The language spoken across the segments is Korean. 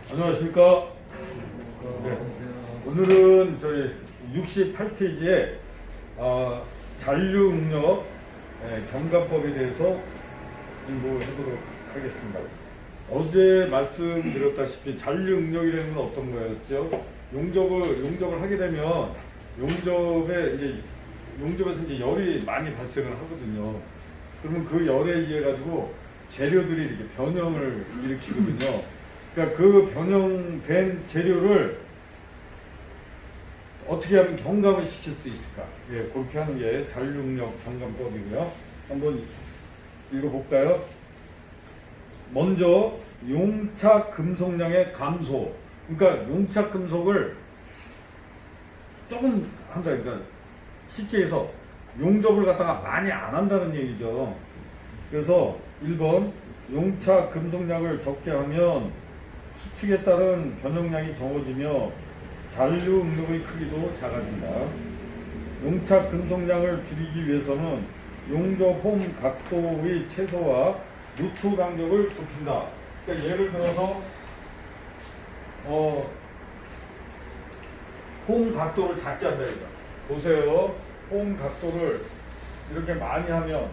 안녕하십니까. 네. 오늘은 저희 68페이지에 잔류응력 경감법에 대해서 공부해보도록 하겠습니다. 어제 말씀드렸다시피 잔류응력이라는 건 어떤 거였죠? 용접을 하게 되면 용접에서 이제 열이 많이 발생을 하거든요. 그러면 그 열에 의해 가지고 재료들이 이렇게 변형을 일으키거든요. 그러니까 그 변형된 재료를 어떻게 하면 경감을 시킬 수 있을까? 예, 그렇게 하는 게 잔류응력 경감법이고요. 한번 읽어볼까요? 먼저 용착 금속량의 감소. 그러니까 용착 금속을 조금 한다. 그러니까 쉽게 해서 용접을 갖다가 많이 안 한다는 얘기죠. 그래서 1번 용착 금속량을 적게 하면 수축에 따른 변형량이 적어지며 잔류응력의 크기도 작아진다. 용착 금속량을 줄이기 위해서는 용접 홈 각도의 최소화 루트 간격을 좁힌다. 그러니까 예를 들어서 홈 각도를 작게 한다 이거. 보세요. 홈 각도를 이렇게 많이 하면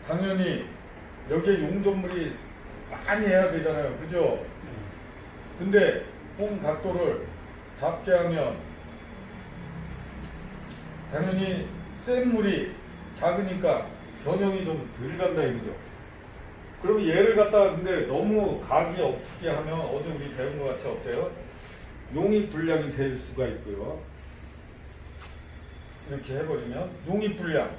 당연히 여기에 용접물이 많이 해야 되잖아요. 그죠? 근데 홈 각도를 작게 하면 당연히 센 물이 작으니까 변형이 좀 덜 간다 이거죠. 그럼 얘를 갖다가 근데 너무 각이 없게 하면 어제 우리 배운 것 같이 어때요? 용입 불량이 될 수가 있고요. 이렇게 해버리면 용입 불량,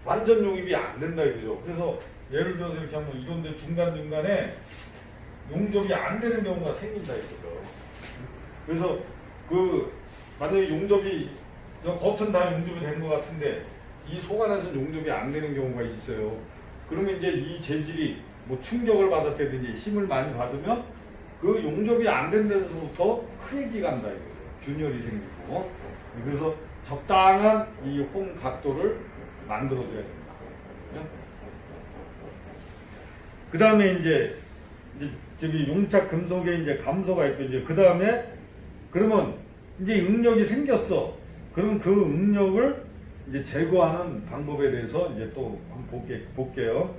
완전 용입이 안 된다 이거죠. 그래서 예를 들어서 이렇게 하면 이런데 중간중간에 용접이 안 되는 경우가 생긴다 이거죠. 그래서 만약에 용접이 겉은 다 용접이 된 것 같은데 이 속 안에서 용접이 안 되는 경우가 있어요. 그러면 이제 이 재질이 뭐 충격을 받았다든지 힘을 많이 받으면 그 용접이 안 된 데서부터 크랙이 간다 이거죠. 균열이 생기고. 그래서 적당한 이 홈 각도를 만들어줘야 됩니다. 그 다음에 이제 저기 용착 금속에 이제 감소가 있고 이제 그 다음에 그러면 이제 응력이 생겼어. 그러면 그 응력을 이제 제거하는 방법에 대해서 이제 또 한번 볼게요.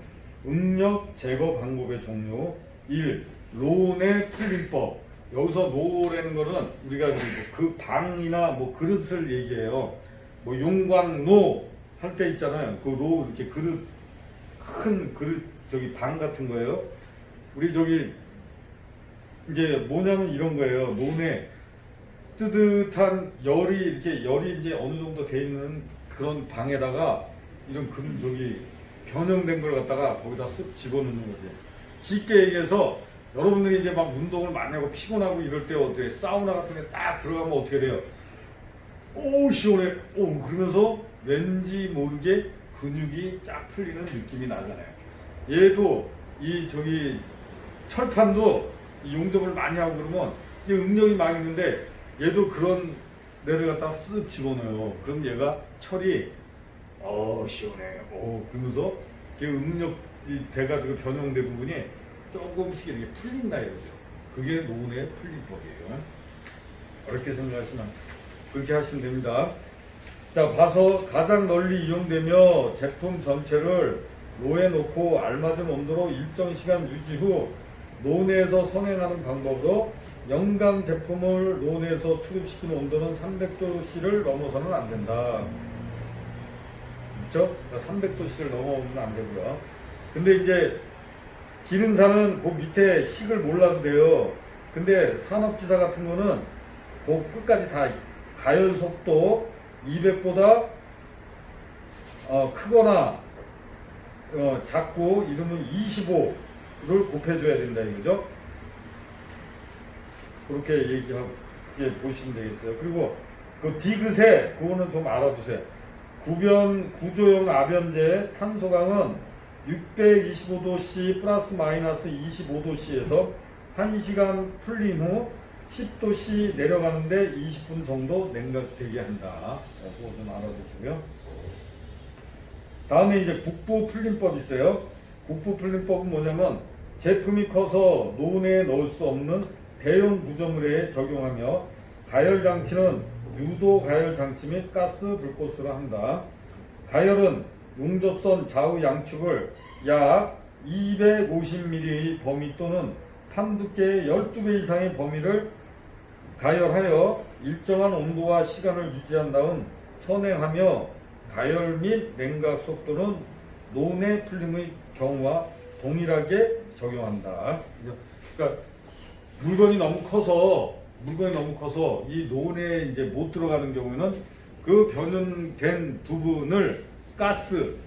응력 제거 방법의 종류 1. 로운의 풀림법. 여기서 로라는 거는 우리가 그 방이나 뭐 그릇을 얘기해요. 뭐 용광로 할 때 있잖아요. 그 로 이렇게 큰 그릇 저기 방 같은 거예요. 우리 저기 이제 뭐냐면 이런 거예요. 논에 뜨뜻한 열이 이제 어느 정도 돼 있는 그런 방에다가 이런 저기 변형된 걸 갖다가 거기다 쓱 집어넣는 거지. 쉽게 얘기해서 여러분들이 이제 막 운동을 많이 하고 피곤하고 이럴 때 어떻게 사우나 같은 데 딱 들어가면 어떻게 돼요? 오 시원해. 오 그러면서 왠지 모르게 근육이 쫙 풀리는 느낌이 나잖아요. 얘도 이 저기 철판도 이 용접을 많이 하고 그러면 이 응력이 많이 있는데 얘도 그런 데를 갖다가 쓱 집어넣어요. 그럼 얘가 철이 시원해. 그러면서 응력이 돼가지고 변형된 부분이 조금씩 이렇게 풀린다 이거죠. 그게 노은의 풀림법이에요. 어렵게 생각하시면 그렇게 하시면 됩니다. 자, 봐서 가장 널리 이용되며 제품 전체를 로에 놓고 알맞은 온도로 일정 시간 유지 후 노내에서 선행하는 방법으로 영강 제품을 노내에서 출입시키는 온도는 300도씨를 넘어서는 안 된다. 그렇죠? 300도씨를 넘어오면 안 되고요. 근데 이제 기능사는 그 밑에 식을 몰라도 돼요. 근데 산업기사 같은 거는 그 끝까지 다 가열 속도 200보다 크거나 작고 이러면 25를 곱해줘야 된다 이거죠. 그렇게 얘기하고 보시면 되겠어요. 그리고 그 디귿에 그거는 좀 알아두세요. 구조용 아변제 탄소강은 625도씨 플러스 마이너스 25도씨에서 1시간 풀린 후 10도씨 내려가는데 20분 정도 냉각되게 한다. 그거 좀 알아두시고요. 다음에 이제 국부 풀림법 있어요. 국부 풀림법은 뭐냐면 제품이 커서 노내에 넣을 수 없는 대용 구조물에 적용하며 가열 장치는 유도 가열 장치 및 가스 불꽃으로 한다. 가열은 용접선 좌우 양축을 약 250mm의 범위 또는 판 두께의 12배 이상의 범위를 가열하여 일정한 온도와 시간을 유지한 다음 선행하며 가열 및 냉각 속도는 논의 풀림의 경우와 동일하게 적용한다. 그러니까 물건이 너무 커서 이 논에 이제 못 들어가는 경우에는 그 변형된 부분을 가스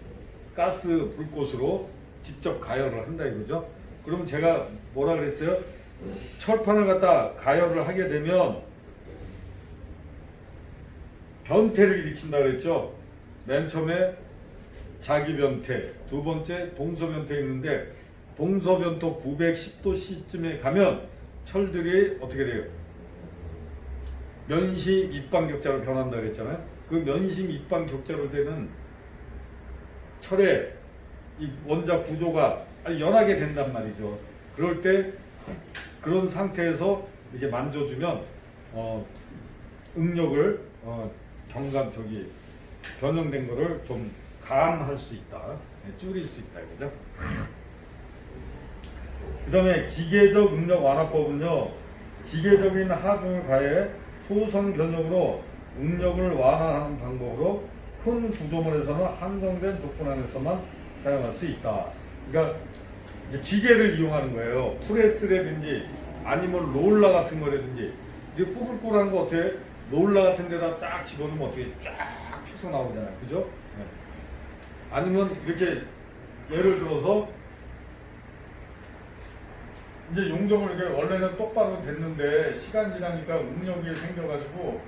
불꽃으로 직접 가열을 한다 이거죠. 그럼 제가 뭐라 그랬어요? 철판을 갖다 가열을 하게 되면 변태를 일으킨다 그랬죠. 맨 처음에 자기 변태, 두 번째 동서 변태 있는데 동서 변토 910도씨쯤에 가면 철들이 어떻게 돼요? 면심 입방격자로 변한다 그랬잖아요. 그 면심 입방격자로 되는 철의 이 원자 구조가 연하게 된단 말이죠. 그럴 때 그런 상태에서 이렇게 만져주면 응력을 변형된 거를 좀 감할 수 있다, 줄일 수 있다 이거죠. 그 다음에 기계적 응력 완화법은요, 기계적인 하중을 가해 소선 변형으로 응력을 완화하는 방법으로 큰 구조물에서는 한정된 조건 안에서만 사용할 수 있다. 그러니까 이제 기계를 이용하는 거예요. 프레스라든지 아니면 롤러 같은 거라든지. 이게 뽀글뽀글한 거 어때? 롤러 같은 데다 쫙 집어넣으면 어떻게 쫙 펴서 나오잖아요. 그죠? 네. 아니면 이렇게 예를 들어서 이제 용접을 이렇게 원래는 똑바로 됐는데 시간 지나니까 응력이 생겨가지고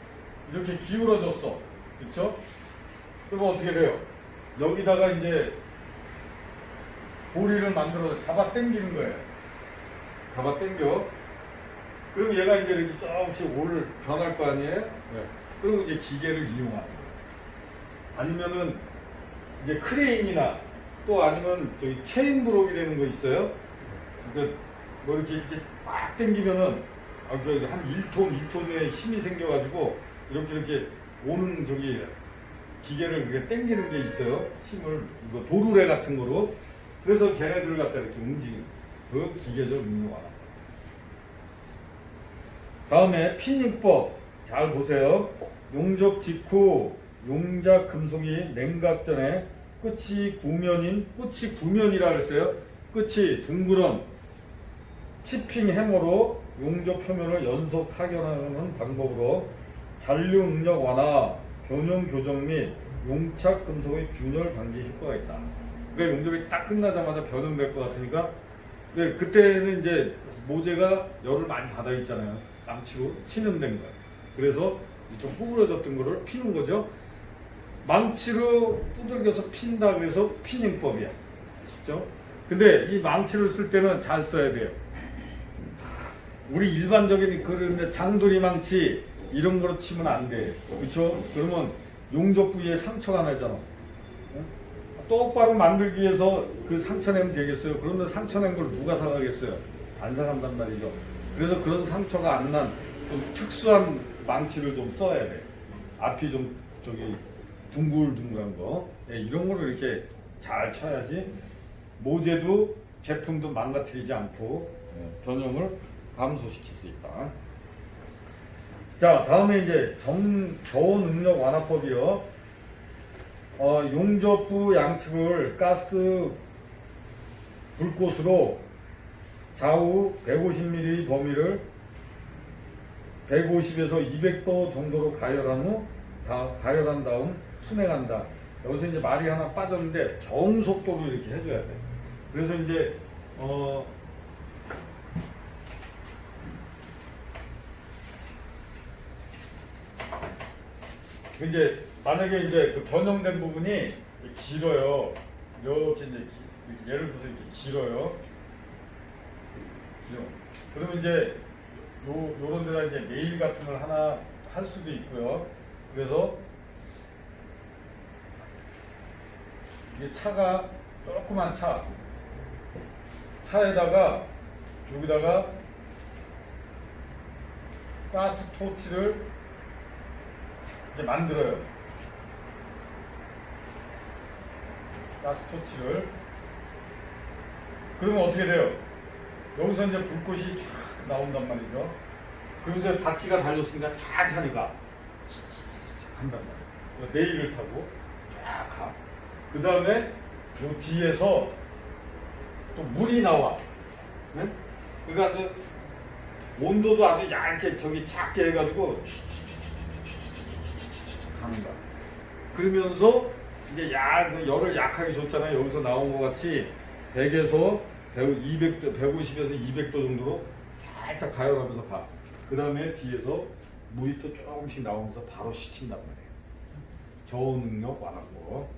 이렇게 기울어졌어. 그쵸? 그러면 어떻게 돼요? 여기다가 이제 고리를 만들어서 잡아 당기는 거예요. 잡아 당겨. 그럼 얘가 이제 이렇게 조금씩 변할 거 아니에요? 네. 그리고 이제 기계를 이용하는 거예요. 아니면은 이제 크레인이나 또 아니면 저기 체인 브록이라는 거 있어요. 그러니까 뭐 이렇게 막 당기면은 한 1톤, 2톤의 힘이 생겨가지고 이렇게 오는 저기 기계를 이렇게 당기는 게 있어요. 힘을 이거 도루래 같은 거로. 그래서 걔네들 갖다 이렇게 움직이는 그 기계적 응용 완화. 다음에 피닝법 잘 보세요. 용접 직후 용작 금속이 냉각 전에 끝이 구면이라 그랬어요. 끝이 둥그런 치핑 해머로 용접 표면을 연속 타격하는 방법으로 잔류 응력 완화, 변형 교정 및 용착 금속의 균열 방지 효과가 있다. 그러니까 용접이 딱 끝나자마자 변형될 것 같으니까, 네, 그때는 이제 모재가 열을 많이 받아 있잖아요. 망치로 치는된 거예요. 그래서 좀 구부러졌던 거를 피는 거죠. 망치로 두들겨서 핀다 그래서 피닝법이야. 아시죠? 근데 이 망치를 쓸 때는 잘 써야 돼요. 우리 일반적인 그런 장도리 망치 이런 거로 치면 안 돼. 그렇죠? 그러면 용접 부위에 상처가 나잖아. 똑바로 만들기 위해서 그 상처 내면 되겠어요? 그런데 상처 낸 걸 누가 사가겠어요? 안 사간단 말이죠. 그래서 그런 상처가 안 난 좀 특수한 망치를 좀 써야 돼. 앞이 좀 저기 둥글둥글한 거. 네, 이런 거를 이렇게 잘 쳐야지 모재도 제품도 망가뜨리지 않고 변형을 감소시킬 수 있다. 자, 다음에 이제 저온 응력 완화법이요. 용접부 양측을 가스 불꽃으로 좌우 150mm 범위를 150에서 200도 정도로 가열한 다음 순행한다. 여기서 이제 말이 하나 빠졌는데 저음속도로 이렇게 해줘야 돼. 그래서 이제 이제 만약에 이제 그 변형된 부분이 길어요. 이렇게 이제 예를 들어서 이렇게 길어요. 그러면 이제 요런 데다 이제 네일 같은 걸 하나 할 수도 있고요. 그래서 이게 차가 조그만 차에다가 여기다가 가스 토치를 이제 만들어요. 가스 토치를. 그러면 어떻게 돼요? 여기서 이제 불꽃이 쫙 나온단 말이죠. 그러면서 바퀴가 달렸으니까 천천히 가. 한단 말이에요. 레일을 타고 쫙 가. 그 다음에 요 뒤에서 또 물이 나와. 네? 그러니까 아주 온도도 아주 얇게 저기 작게 해가지고 가는 거야. 그러면서 이제 열을 약하게 줬잖아요. 여기서 나온 것 같이 100에서 200도, 150에서 200도 정도로 살짝 가열하면서 가. 그 다음에 뒤에서 물이 또 조금씩 나오면서 바로 식힌단 말이에요. 저온 능력 완화고.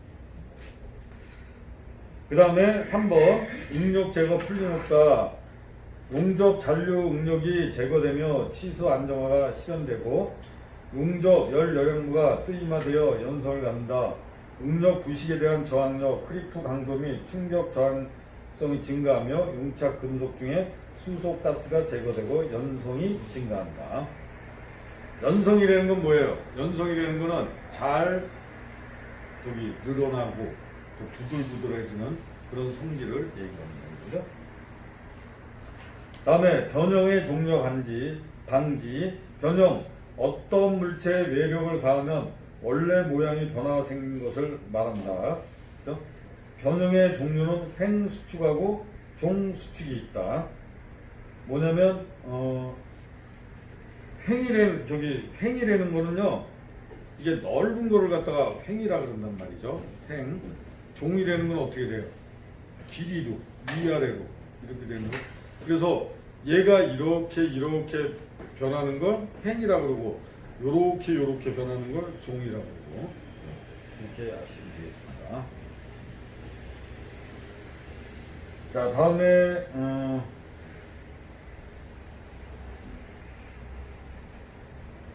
그 다음에 3번 응력 제거 풀림 효과. 용접 잔류 응력이 제거되며 치수 안정화가 실현되고 용접 열 영향부가 뜨임화되어 연성을 갖는다. 응력 부식에 대한 저항력, 크리프 강도 및 충격 저항성이 증가하며 용착 금속 중에 수소 가스가 제거되고 연성이 증가한다. 연성이라는 건 뭐예요? 연성이라는 거는 잘 늘어나고 또 부들부들해지는 그런 성질을 얘기하는 거죠. 다음에 변형의 종료 방지. 변형, 어떤 물체에 외력을 가하면 원래 모양이 변화가 생긴 것을 말한다. 그렇죠? 변형의 종류는 횡수축하고 종수축이 있다. 뭐냐면 횡이라는 거는요, 이게 넓은 거를 갖다가 횡이라 그런단 말이죠. 횡. 종이라는 건 어떻게 돼요? 길이로, 위아래로 이렇게 되는 거. 그래서 얘가 이렇게 변하는 걸 횡이라 그러고, 요렇게 변하는 걸 종이라 그러고, 이렇게 아시면 되겠습니다. 자, 다음에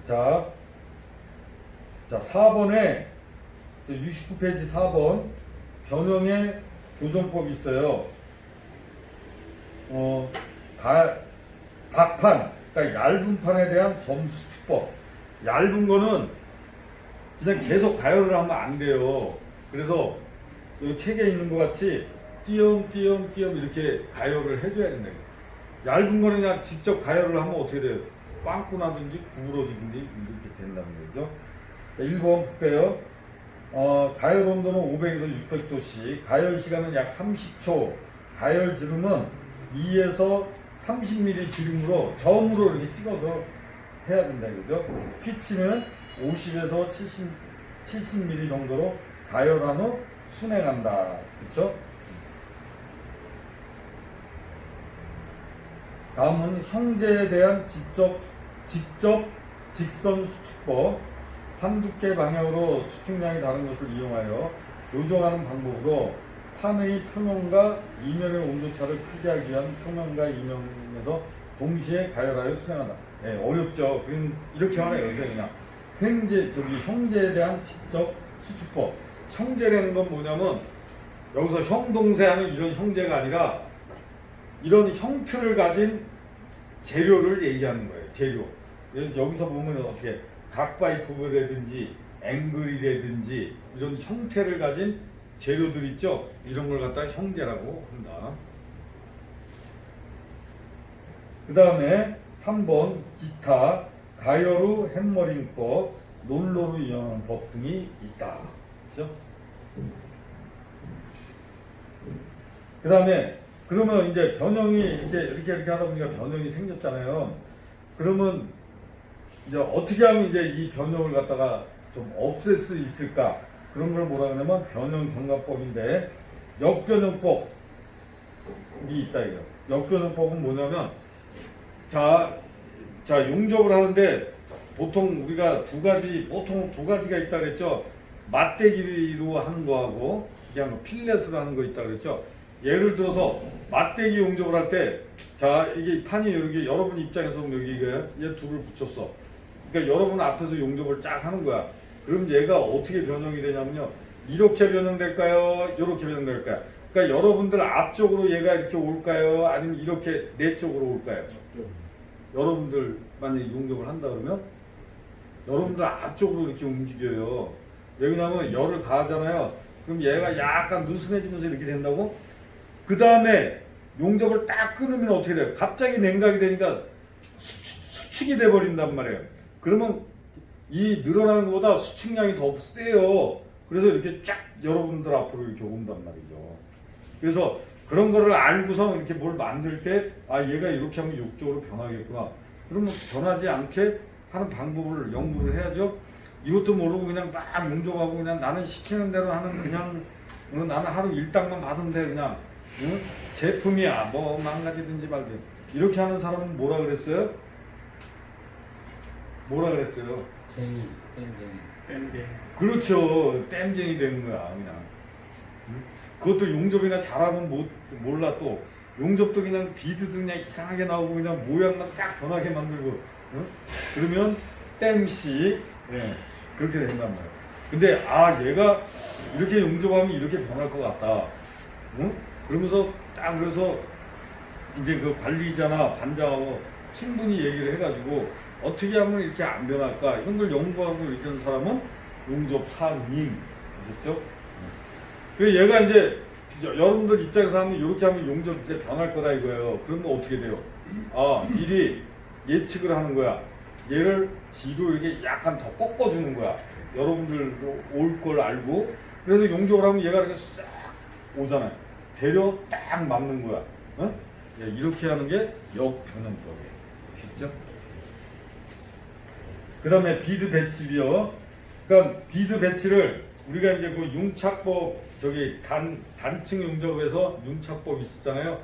자 4번에 69페이지 4번 변형의 교정법이 있어요. 박판, 그러니까 얇은 판에 대한 점수축법. 얇은 거는 그냥 계속 가열을 하면 안 돼요. 그래서 이 책에 있는 것 같이 띄엄띄엄 이렇게 가열을 해줘야 된다. 얇은 거는 그냥 직접 가열을 하면 어떻게 돼요? 빵꾸 나든지 구부러지든지 이렇게 된다는 거죠. 1번 볼게요. 가열 온도는 500에서 600도씨, 가열 시간은 약 30초, 가열 지름은 2에서 30mm 지름으로 점으로 이렇게 찍어서 해야 된다 이거죠. 피치는 50에서 70mm 정도로 가열한 후 순행한다. 그렇죠? 다음은 형제에 대한 직선 수축법. 판두께 방향으로 수축량이 다른 것을 이용하여 조정하는 방법으로 판의 표면과 이면의 온도차를 크게 하기 위한 표면과 이면에서 동시에 가열하여 수행한다. 네, 어렵죠. 그럼 이렇게 하나 여기서 그냥 형제에 대한 직접 수축법. 형제라는 건 뭐냐면 여기서 형 동생 하는 이런 형제가 아니라 이런 형태를 가진 재료를 얘기하는 거예요. 재료. 여기서 보면 어떻게 각바이프라든지 앵글이라든지 이런 형태를 가진 재료들 있죠. 이런 걸 갖다 형제라고 한다. 그 다음에 3번 기타, 가열 후 햄머링법, 롤러로 이용하는 법 등이 있다. 그렇죠? 그 다음에 그러면 이제 변형이 이렇게 하다 보니까 변형이 생겼잖아요. 그러면 이제 어떻게 하면 이제 이 변형을 갖다가 좀 없앨 수 있을까? 그런 걸 뭐라 그러냐면 변형 경과법인데, 역변형법이 있다 이거. 역변형법은 뭐냐면 자 용접을 하는데 보통 우리가 두 가지가 있다 그랬죠. 맞대기로 하는 거하고 그냥 필렛으로 하는 거 있다 그랬죠. 예를 들어서 맞대기 용접을 할 때, 자 이게 판이 여기 여러분 입장에서 여기 얘 둘을 붙였어. 그러니까 여러분 앞에서 용접을 쫙 하는 거야. 그럼 얘가 어떻게 변형이 되냐면요, 이렇게 변형될까요? 이렇게 변형될까요? 그러니까 여러분들 앞쪽으로 얘가 이렇게 올까요? 아니면 이렇게 내 쪽으로 올까요? 여러분들 만약에 용접을 한다 그러면 여러분들 앞쪽으로 이렇게 움직여요. 왜냐면 열을 가하잖아요. 그럼 얘가 약간 느슨해지면서 이렇게 된다고? 그 다음에 용접을 딱 끊으면 어떻게 돼요? 갑자기 냉각이 되니까 수축이 돼버린단 말이에요. 그러면 이 늘어나는 것보다 수축량이 더 세요. 그래서 이렇게 쫙 여러분들 앞으로 이렇게 온단 말이죠. 그래서 그런 거를 알고서 이렇게 뭘 만들 때, 아, 얘가 이렇게 하면 욕적으로 변하겠구나. 그러면 변하지 않게 하는 방법을 연구를 해야죠. 이것도 모르고 그냥 막 용접하고 그냥 나는 시키는 대로 하는 그냥, 나는 하루 일당만 받으면 돼, 그냥. 응? 제품이야, 뭐 망가지든지 말든. 이렇게 하는 사람은 뭐라 그랬어요? 뭐라 그랬어요? 쟁이, 땡쟁이. 그렇죠. 땜쟁이 되는 거야, 그냥. 응? 그것도 용접이나 잘하면 몰라 또. 용접도 그냥 비드도 그냥 이상하게 나오고 그냥 모양만 싹 변하게 만들고. 응? 그러면 땜씨. 예, 그렇게 된단 말이야. 근데, 아, 얘가 이렇게 용접하면 이렇게 변할 것 같다. 응? 그러면서 딱 그래서 이제 그 관리자나 반장하고 충분히 얘기를 해가지고 어떻게 하면 이렇게 안 변할까 이런 걸 연구하고 있던 사람은 용접사님, 아셨죠? 그래서 얘가 이제 여러분들 입장에서 하면 이렇게 하면 용접 이제 변할 거다 이거예요. 그러면 어떻게 돼요? 아, 미리 예측을 하는 거야. 얘를 뒤로 이렇게 약간 더 꺾어주는 거야. 여러분들 올 걸 알고. 그래서 용접을 하면 얘가 이렇게 싹 오잖아요. 대려 딱 맞는 거야. 어? 예, 이렇게 하는 게 역변형법이에요. 쉽죠? 그 다음에 비드 배치비요. 그러니까 비드 배치를 우리가 이제 그 융착법 저기 단층 용접에서 융착법 있었잖아요.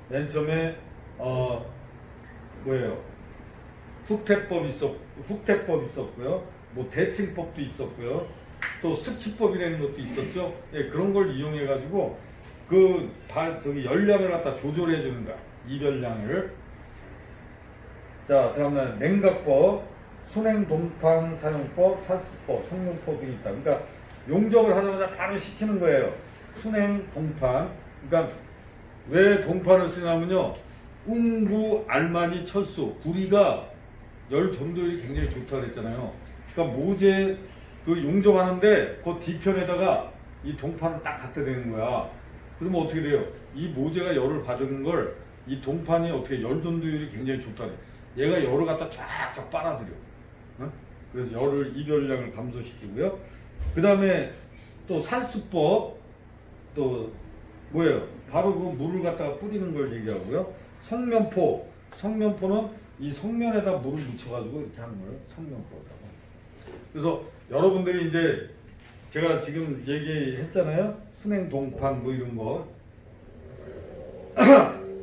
맨 처음에 뭐예요? 훅택법 있었고요. 뭐 대칭법도 있었고요. 또 스치법이라는 것도 있었죠. 예, 그런 걸 이용해 가지고 저기 열량을 갖다 조절해 주는 거야. 이별량을. 자, 다음에 냉각법, 순행 동판 사용법, 살수법, 성능법 등이 있다. 그러니까 용접을 하자마자 바로 시키는 거예요. 순행 동판. 그러니까 왜 동판을 쓰냐면요. 웅부, 알마니, 철수, 구리가 열 전도율이 굉장히 좋다고 그랬잖아요. 그러니까 모재 그 용접하는데 그 뒤편에다가 이 동판을 딱 갖다 대는 거야. 그러면 어떻게 돼요? 이 모재가 열을 받은 걸 이 동판이 어떻게 열 전도율이 굉장히 좋다. 얘가 열을 갖다 쫙쫙 빨아들여. 어? 그래서 열을 이별량을 감소시키고요. 그 다음에 또 살수법 또 뭐예요? 바로 그 물을 갖다가 뿌리는 걸 얘기하고요. 성면포는 이 성면에다 물을 묻혀가지고 이렇게 하는 거예요. 성면포라고. 그래서 여러분들이 이제 제가 지금 얘기했잖아요. 순행 동판 뭐 이런 거.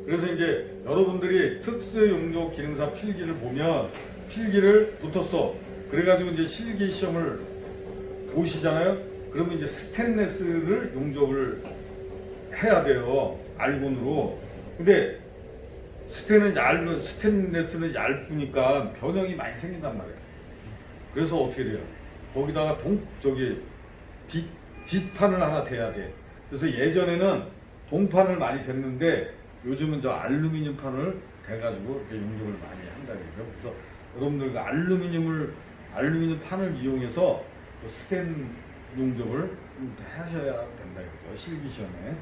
그래서 이제 여러분들이 특수 용접 기능사 필기를 보면 필기를 붙었어. 그래가지고 이제 실기 시험을 보시잖아요. 그러면 이제 스테인레스를 용접을 해야 돼요. 알곤으로. 근데 스테인레스는 얇으니까 변형이 많이 생긴단 말이에요. 그래서 어떻게 돼요? 거기다가 뒷판을 하나 대야 돼. 그래서 예전에는 동판을 많이 댔는데 요즘은 저 알루미늄 판을 대가지고 이렇게 용접을 많이 한다 그래요. 그래서 여러분들 그 알루미늄 판을 이용해서 그 스텐 용접을 하셔야 된다 그래요. 실기 시험에.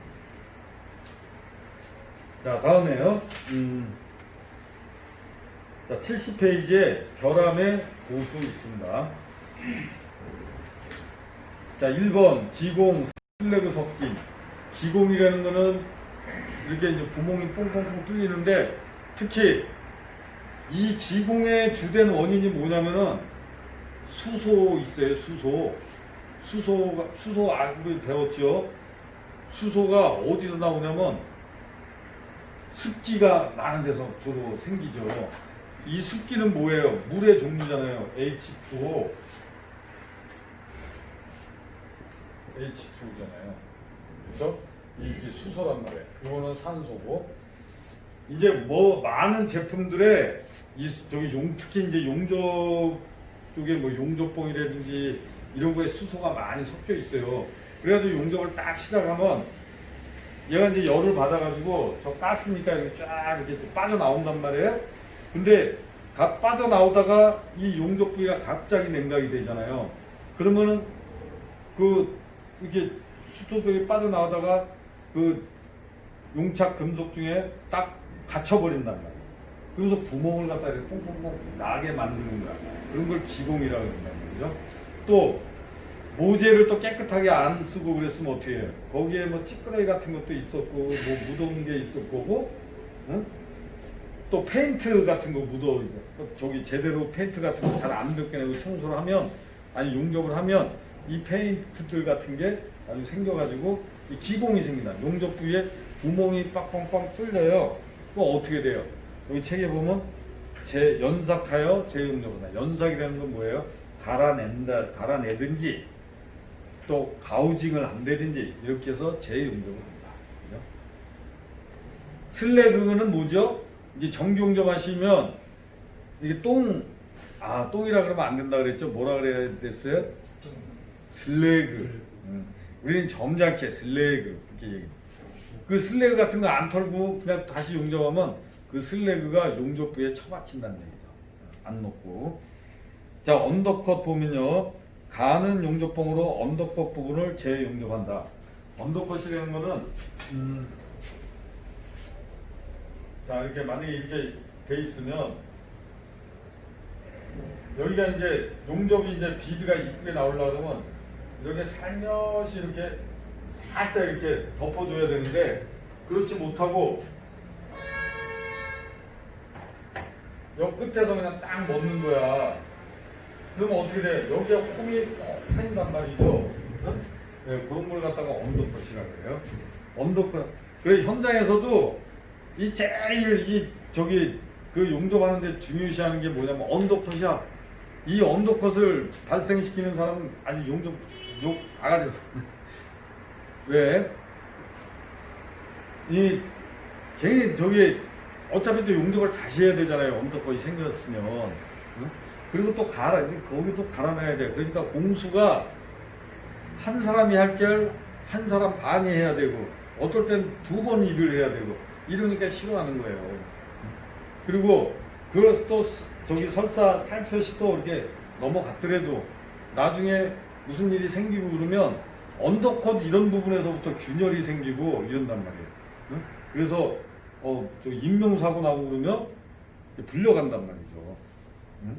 자, 다음에요. 자, 70페이지에 결함의 고수 있습니다. 자, 1번 기공 슬래그 섞임. 기공이라는 거는 이렇게 이제 구멍이 뽕뽕뽕 뚫리는데 특히 이 기공의 주된 원인이 뭐냐면은 수소 있어요. 수소 우리 배웠죠. 수소가 어디서 나오냐면 습기가 많은 데서 주로 생기죠. 이 습기는 뭐예요? 물의 종류잖아요. H2O. H2잖아요. 그렇죠? 이게 수소란 말이에요. 이거는 산소고. 이제 뭐 많은 제품들에 특히 이제 용접 쪽에 뭐 용접봉이라든지 이런 거에 수소가 많이 섞여 있어요. 그래가지고 용접을 딱 시작하면 얘가 이제 열을 받아가지고 저 가스니까 이렇게 쫙 이렇게 빠져나온단 말이에요. 근데 다 빠져나오다가 이 용접 부위가 갑자기 냉각이 되잖아요. 그러면은 이렇게 수소들이 빠져나오다가 그 용착 금속 중에 딱 갇혀버린단 말이에요. 그러면서 구멍을 갖다 이렇게 뽕뽕뽕 나게 만드는 거야. 그런 걸 기공이라고 한다는 거죠. 또 모재를 또 깨끗하게 안 쓰고 그랬으면 어떻게 해요? 거기에 뭐 찌끄러기 같은 것도 있었고 뭐 묻은 게 있을 거고, 응? 또 페인트 같은 거 묻어, 저기 제대로 페인트 같은 거 잘 안 벗겨내고 청소를 하면, 아니 용접을 하면 이 페인트들 같은 게 아주 생겨가지고 이 기공이 생긴다. 용접 부위에 구멍이 빡빡빡 뚫려요. 그럼 어떻게 돼요? 여기 책에 보면 연삭하여 재용접한다. 연삭이라는 건 뭐예요? 갈아내든지 또 가우징을 한다든지 이렇게 해서 재용접을 한다. 그죠? 슬래그는 뭐죠? 이제 정기용접 하시면 이게 똥이라 그러면 안 된다 그랬죠? 뭐라 그래야 됐어요? 슬래그. 우리는 점잖게 슬래그 이렇게 얘기해요. 그 슬래그 같은 거 안 털고 그냥 다시 용접하면 그 슬래그가 용접부에 처박힌다는 얘기죠. 안 놓고. 자, 언더컷 보면요. 가는 용접봉으로 언더컷 부분을 재용접한다. 언더컷이라는 거는 자, 이렇게 만약에 이렇게 돼 있으면 여기가 이제 용접이 이제 비드가 이쁘게 나오려고 하면 이렇게 살며시 이렇게 살짝 이렇게 덮어줘야 되는데 그렇지 못하고 여 끝에서 그냥 딱 먹는 거야. 그러면 어떻게 돼? 여기에 홈이 꼭 파인단 말이죠. 응? 네, 그런 걸 갖다가 언더컷이라고 해요. 언더컷. 그래 현장에서도 그 용접하는데 중요시하는 게 뭐냐면 언더컷이야. 이 언더컷을 발생시키는 사람은 아주 용접 욕 아가지고 왜? 괜히 어차피 또 용접을 다시 해야 되잖아요. 언더컷이 생겼으면. 응? 그리고 또 거기 또 갈아내야 돼. 그러니까 공수가 한 사람이 할 걸 한 사람 반이 해야 되고, 어떨 땐 2번 일을 해야 되고, 이러니까 싫어하는 거예요. 그리고, 그래서 또 설사 살펴시 또 이렇게 넘어갔더라도, 나중에 무슨 일이 생기고 그러면, 언더컷 이런 부분에서부터 균열이 생기고 이런단 말이에요. 응? 그래서, 인명사고 나고 그러면, 불려간단 말이죠. 응?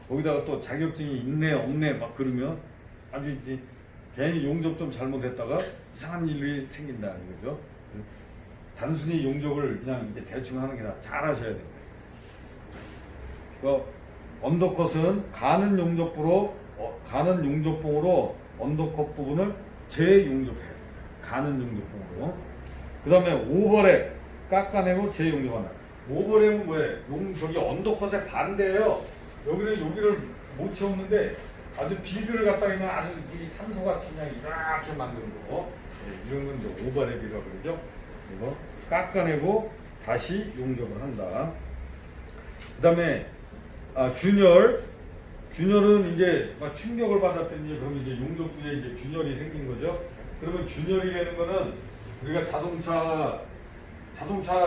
거기다가 또 자격증이 있네 없네 막 그러면 아주 이제 괜히 용접 좀 잘못했다가 이상한 일이 생긴다는 거죠. 단순히 용접을 그냥 이렇게 대충 하는 게 아니라 잘 하셔야 돼요. 언더컷은 가는 용접봉으로 언더컷 부분을 재용접해요. 가는 용접봉으로. 그 다음에 오버랩 깎아내고 재용접한다. 오버랩은 뭐예요? 저기 언더컷의 반대예요. 여기를 못 채웠는데 아주 비드를 갖다가 그냥 아주 이 산소같이 그냥 이렇게 만드는 거. 네, 이런 건 이제 오버랩이라고 그러죠. 이거 깎아내고 다시 용접을 한다. 그 다음에 균열은 이제 막 충격을 받았더니 그러면 이제 용접 부위에 이제 균열이 생긴 거죠. 그러면 균열이라는 거는 우리가 자동차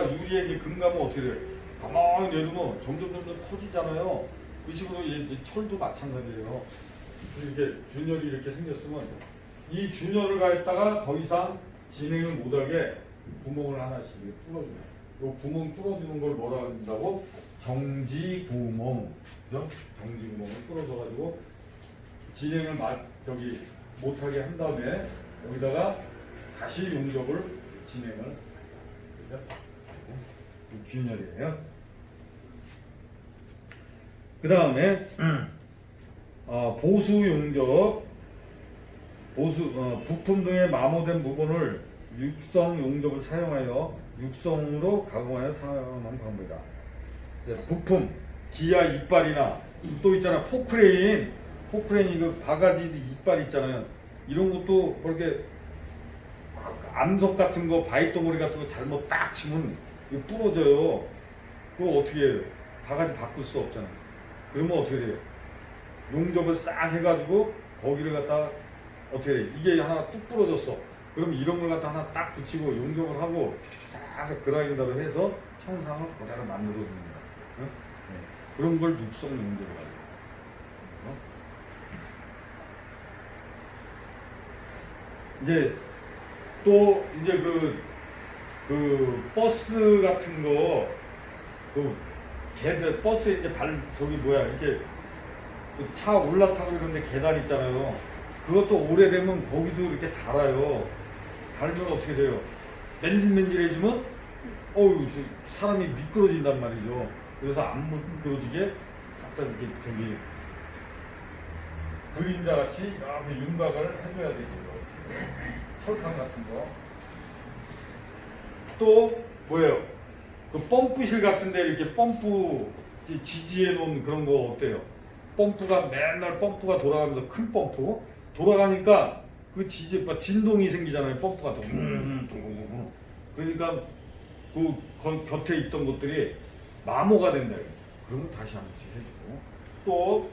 유리에 이제 금가면 어떻게 돼요? 가만히 내두면 점점 커지잖아요. 그 식으로 이제 철도 마찬가지예요. 이렇게 균열이 이렇게 생겼으면 이 균열을 가했다가 더 이상 진행을 못하게 구멍을 하나씩 뚫어줘요. 이 구멍 뚫어주는 걸 뭐라 한다고? 정지구멍. 그죠? 정지구멍을 뚫어줘가지고 진행을 못하게 한 다음에 여기다가 다시 용접을 진행을. 그죠? 균열이에요. 그 다음에 보수 용접, 부품 등의 마모된 부분을 육성 용접을 사용하여 육성으로 가공하여 사용하는 방법이다. 부품, 기아 이빨이나 또 있잖아 포크레인 그 바가지 이빨 있잖아요. 이런 것도 그렇게 암석 같은 거, 바위덩어리 같은 거 잘못 딱 치면 이거 부러져요. 그거 어떻게 해요? 바가지 바꿀 수 없잖아요. 그러면 어떻게 돼요? 용접을 싹 해가지고 거기를 갖다 어떻게 돼? 이게 하나 뚝 부러졌어. 그럼 이런 걸 갖다 하나 딱 붙이고 용접을 하고 싹 그라인더를 해서 형상을 그대로 만들어줍니다. 응? 네. 그런 걸 육성 용도로 가요. 이제 또 이제 그 버스 같은 거, 그 걔들 버스에 이제 저기 뭐야 이렇게 그 차 올라타고 이런데 계단 있잖아요. 그것도 오래되면 거기도 이렇게 달아요. 달면 어떻게 돼요? 맨질맨질해지면 어우 사람이 미끄러진단 말이죠. 그래서 안 미끄러지게 살짝 이렇게 저기 그림자 같이 이렇게 윤곽을 해줘야 되죠. 철판 같은 거. 또 뭐예요? 그 펌프실 같은데 이렇게 펌프 지지해 놓은 그런 거 어때요? 펌프가 맨날 펌프가 돌아가면서 큰 펌프 돌아가니까 그 진동이 생기잖아요. 펌프가 둥둥둥둥. 그러니까 그 곁에 있던 것들이 마모가 된다. 그러면 다시 한 번씩 해주고 또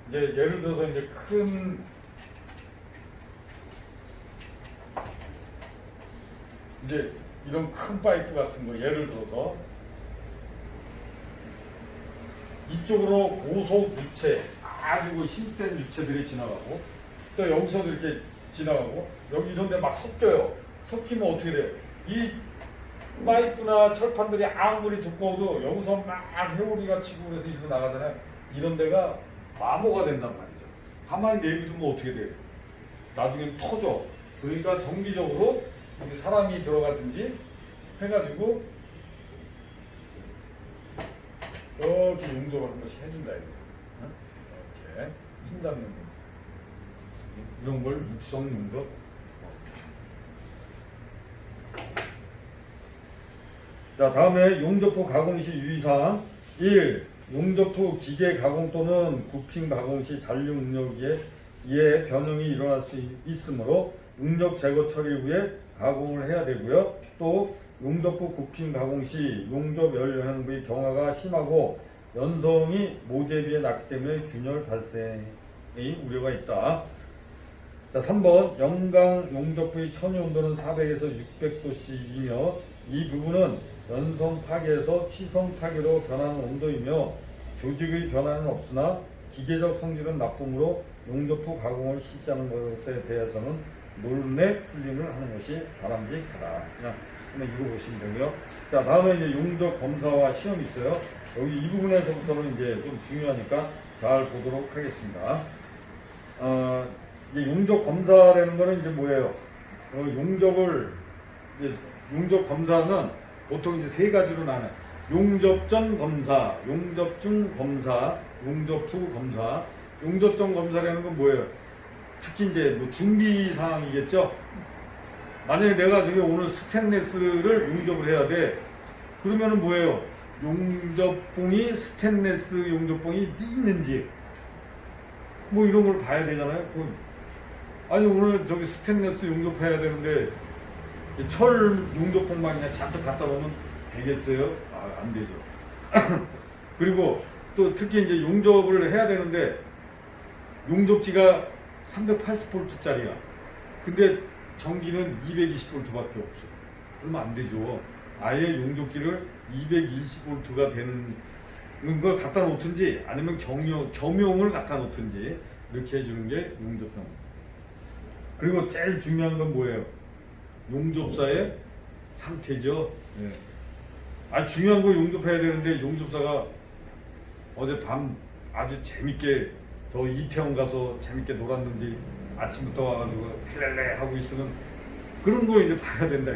이제 예를 들어서 이제 큰 이제 이런 큰 파이프 같은 거 예를 들어서 이쪽으로 고속 유체 아주 그 힘센 유체들이 지나가고 또 여기서도 이렇게 지나가고 여기 이런 데 막 섞여요. 섞이면 어떻게 돼요? 이 파이프나 철판들이 아무리 두꺼워도 여기서 막 회오리가 치고 그래서 이리로 나가잖아요. 이런 데가 마모가 된단 말이죠. 가만히 내비두면 어떻게 돼요? 나중에 터져. 그러니까 정기적으로 여기 사람이 들어가든지 해가지고 이렇게 용접을 한 번씩 해준다 이거. 이렇게 힘 닿는 거. 이런 걸 육성 용접. 자, 다음에 용접 후 가공 시 유의사항 1. 용접 후 기계 가공 또는 굽힘 가공 시 잔류 응력에 변형이 일어날 수 있으므로 응력 제거 처리 후에 가공을 해야 되고요. 또 용접 후 굽힘 가공 시 용접 열 영향부의 경화가 심하고 연성이 모재비에 낮기 때문에 균열 발생의 우려가 있다. 자, 3번 영강 용접 부의 천유 온도는 400에서 600도씨이며 이 부분은 연성 파괴에서 치성 파괴로 변하는 온도이며 조직의 변화는 없으나 기계적 성질은 나쁨으로 용접 후 가공을 실시하는 것에 대해서는 논내 훈련을 하는 것이 바람직하다. 그냥 한번 읽어보시면 되고요. 자, 다음에 이제 용접 검사와 시험이 있어요. 여기 이 부분에서부터는 이제 좀 중요하니까 잘 보도록 하겠습니다. 이제 용접 검사라는 거는 이제 뭐예요? 용접 검사는 보통 이제 세 가지로 나눠요. 용접 전 검사, 용접 중 검사, 용접 후 검사. 용접 전 검사라는 건 뭐예요? 특히 이제 뭐 준비 사항이겠죠. 만약에 내가 저기 오늘 스테인레스를 용접을 해야 돼. 그러면은 뭐예요? 용접봉이 스테인레스 용접봉이 있는지 뭐 이런 걸 봐야 되잖아요. 아니 오늘 저기 스테인레스 용접해야 되는데 철 용접봉만 그냥 잔뜩 갖다 놓으면 되겠어요? 안 되죠. 그리고 또 특히 이제 용접을 해야 되는데 용접지가 380V짜리야. 근데 전기는 220V밖에 없어. 그러면 안 되죠. 아예 용접기를 220V가 되는 걸 갖다 놓든지 아니면 겸용을 갖다 놓든지 이렇게 해주는 게 용접상. 그리고 제일 중요한 건 뭐예요? 용접사의 상태죠. 네. 중요한 거 용접해야 되는데 용접사가 어젯밤 아주 재밌게 저 이태원 가서 재밌게 놀았는지 아침부터 와가지고 헬렐레 하고 있으면 그런 거 이제 봐야 된다.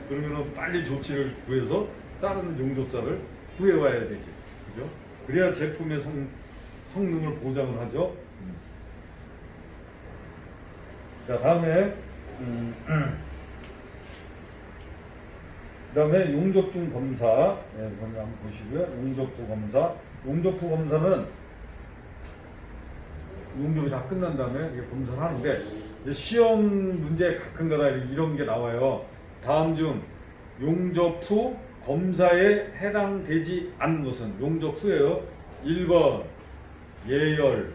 그러면 빨리 조치를 구해서 다른 용접사를 구해와야 되죠. 그죠? 그래야 제품의 성능을 보장을 하죠. 자, 다음에 그다음에 용접 중 검사. 한번 보시고요. 용접 후 검사. 용접 후 검사는 용접이 다 끝난 다음에 이게 검사를 하는데 이제 시험 문제에 가끔가다 이런 게 나와요. 다음 중 용접 후 검사에 해당되지 않는 것은 용접 후에요. 1번 예열,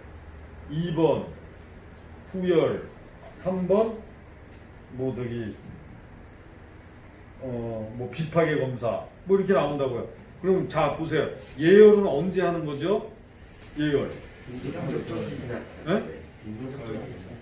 2번 후열, 3번 뭐 비파괴 검사 뭐 이렇게 나온다고요. 그럼 자 보세요. 예열은 언제 하는 거죠? 예열. 네?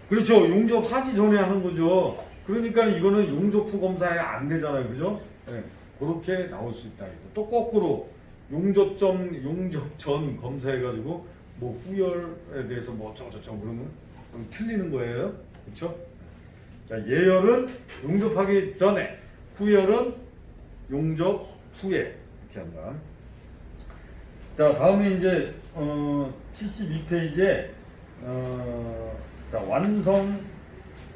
그렇죠. 용접하기 전에 하는 거죠. 그러니까 이거는 용접 후 검사에 안 되잖아요. 그죠? 네. 그렇게 나올 수 있다. 또 거꾸로 용접 전 검사해가지고 뭐 후열에 대해서 뭐 어쩌고저쩌고 그러면 틀리는 거예요. 그렇죠? 자, 예열은 용접하기 전에, 후열은 용접 후에 이렇게 한다. 자, 다음에 이제 72페이지에 자, 완성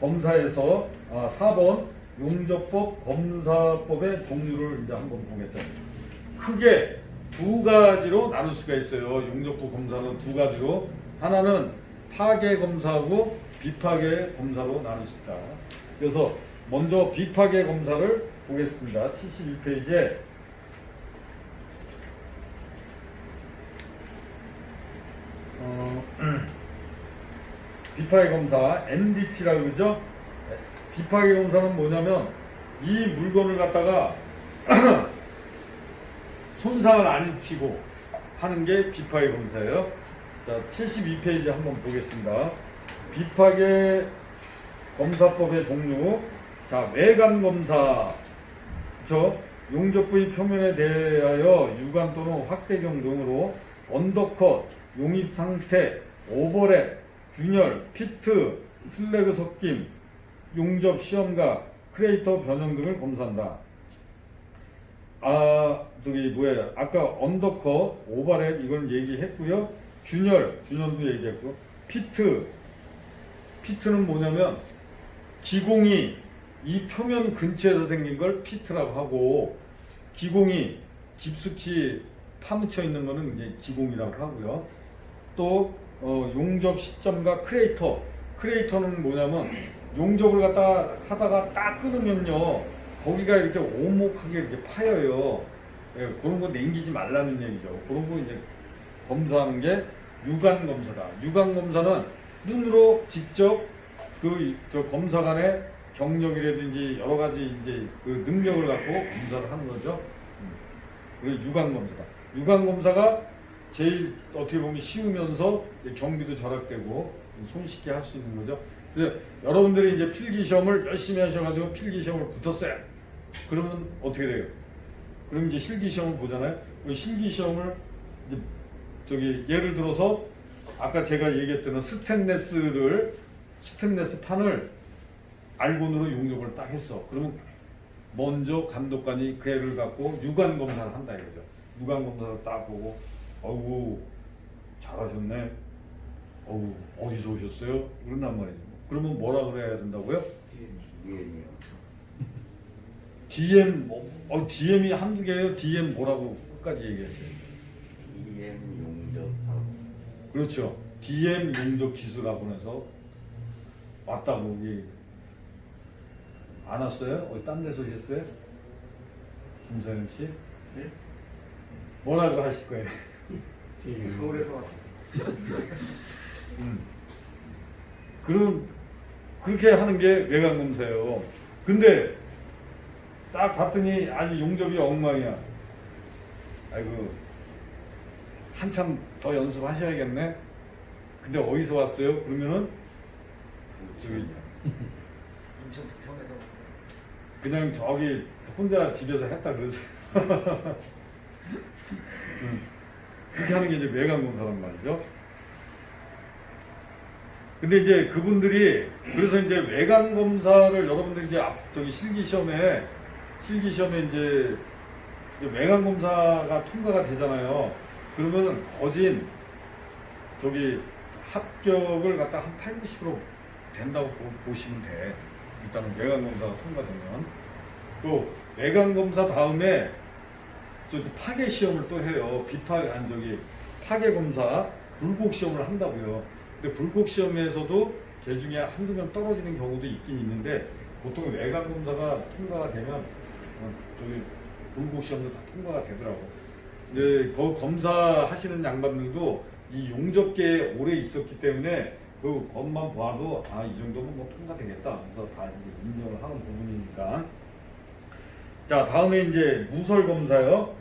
검사에서 4번 용접법 검사법의 종류를 이제 한번 보겠다. 크게 두 가지로 나눌 수가 있어요. 용접법 검사는 두 가지로. 하나는 파괴 검사하고 비파괴 검사로 나눌 수 있다. 그래서 먼저 비파괴 검사를 보겠습니다. 72페이지에 비파괴 검사 NDT라고 그러죠. 비파괴 검사는 뭐냐면 이 물건을 갖다가 손상을 안 입히고 하는 게 비파괴 검사예요. 자, 72페이지 한번 보겠습니다. 비파괴 검사법의 종류. 자, 외관 검사. 그렇죠? 용접 부위 표면에 대하여 유관 또는 확대경 등으로 언더컷, 용입 상태, 오버랩, 균열, 피트, 슬래그 섞임, 용접 시험과 크레이터 변형 등을 검사한다. 아까 언더컷, 오버랩 이건 얘기했고요. 균열도 얘기했고, 피트는 뭐냐면 기공이 이 표면 근처에서 생긴 걸 피트라고 하고, 기공이 깊숙이 파묻혀 있는 거는 이제 기공이라고 하고요. 또 용접 시점과 크레이터는 뭐냐면 용접을 갖다 하다가 딱 끊으면요, 거기가 이렇게 오목하게 이렇게 파여요. 예, 그런 거 남기지 말라는 얘기죠. 그런 거 이제 검사하는 게 유관 검사다. 유관 검사는 눈으로 직접 저 검사관의 경력이라든지 여러 가지 이제 그 능력을 갖고 검사를 하는 거죠. 그게 유관 검사다. 유관 검사가 제일 어떻게 보면 쉬우면서 경비도 절약되고 손쉽게 할 수 있는 거죠. 그래서 여러분들이 이제 필기 시험을 열심히 하셔가지고 필기 시험을 붙었어요. 그러면 어떻게 돼요? 그럼 이제 실기 시험을 보잖아요. 그 실기 시험을 이제 예를 들어서 아까 제가 얘기했던 스테인레스 판을 알곤으로 용접을 딱 했어. 그러면 먼저 감독관이 그 애를 갖고 유관 검사를 한다 이거죠. 유관 검사를 딱 보고, 어우 잘하셨네. 어우 어디서 오셨어요? 그런단 말이죠. 그러면 뭐라 그래야 된다고요? DM이 한두 개예요. DM 뭐라고 끝까지 얘기했어요. DM 용접하고. 그렇죠. DM 용접 기술학원에서 왔다고 얘기. 안 왔어요? 어디 딴 데서 오셨어요? 김서영 씨? 네? 뭐라고 하실 거예요? 서울에서 왔어요. 그렇게 하는 게 외관 검사예요. 근데 딱 봤더니 아주 용접이 엉망이야. 아이고 한참 더 연습하셔야겠네. 근데 어디서 왔어요? 그러면은 저기 인천 부평에서 왔어요. 그냥 저기 혼자 집에서 했다 그러세요. 그렇게 하는 게 이제 외관 검사란 말이죠. 근데 이제 그분들이 그래서 이제 외관 검사를 여러분들 이제 실기 시험에 이제 외관 검사가 통과가 되잖아요. 그러면은 거진 합격을 갖다 한 8, 90% 된다고 보시면 돼. 일단은 외관 검사가 통과되면. 또 외관 검사 다음에 파괴 시험을 또 해요. 파괴 검사 불곡 시험을 한다고요. 근데 불곡 시험에서도 개 중에 한두 명 떨어지는 경우도 있긴 있는데 보통 외관 검사가 통과가 되면 불곡 시험도 다 통과가 되더라고. 근데 그 검사하시는 양반들도 이 용접계에 오래 있었기 때문에 그 것만 봐도 이 정도면 뭐 통과되겠다. 그래서 다 이제 인정을 하는 부분이니까. 자, 다음에 이제 무설 검사요.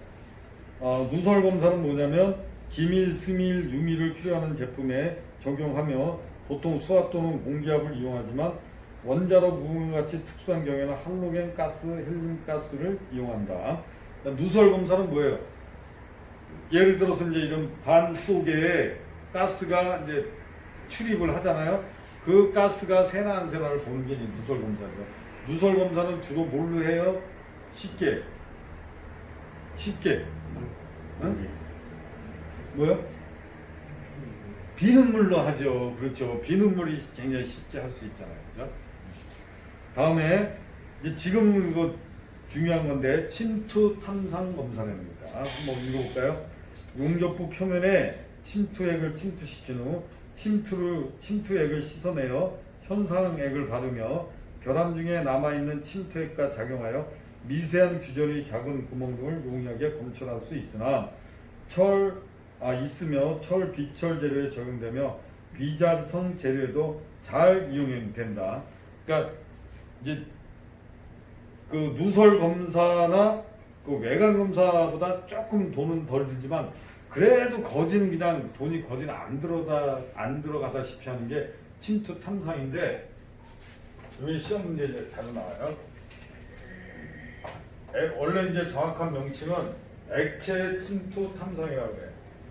누설 검사는 뭐냐면 기밀, 스밀, 유밀을 필요하는 제품에 적용하며 보통 수압 또는 공기압을 이용하지만 원자로 부분과 같이 특수한 경우에는 할로겐 가스, 헬륨 가스를 이용한다. 그러니까 누설 검사는 뭐예요? 예를 들어서 이제 이런 관 속에 가스가 이제 출입을 하잖아요. 그 가스가 새나 안 새나를 보는 게 이제 누설 검사죠. 누설 검사는 주로 뭘로 해요? 쉽게. 응? 뭐요? 비눗물로 하죠. 그렇죠. 비눗물이 굉장히 쉽게 할 수 있잖아요. 그죠? 다음에 이제 지금 이거 중요한 건데 침투 탐상 검사랍니다. 한번 읽어볼까요? 용접부 표면에 침투액을 침투시킨 후 침투액을 씻어내어 현상액을 바르며 결함 중에 남아있는 침투액과 작용하여 미세한 규절이 작은 구멍 등을 용이하게 검출할 수 있으며 철 비철 재료에 적용되며 비자성 재료에도 잘 이용이 된다. 그러니까 이제 그 누설 검사나 그 외관 검사보다 조금 돈은 덜 들지만 그래도 거진 그냥 돈이 거진 안 들어가다시피 하는 게 침투 탐상인데 여기 시험 문제에 자주 나와요. 원래 이제 정확한 명칭은 액체 침투 탐상이라고 해요.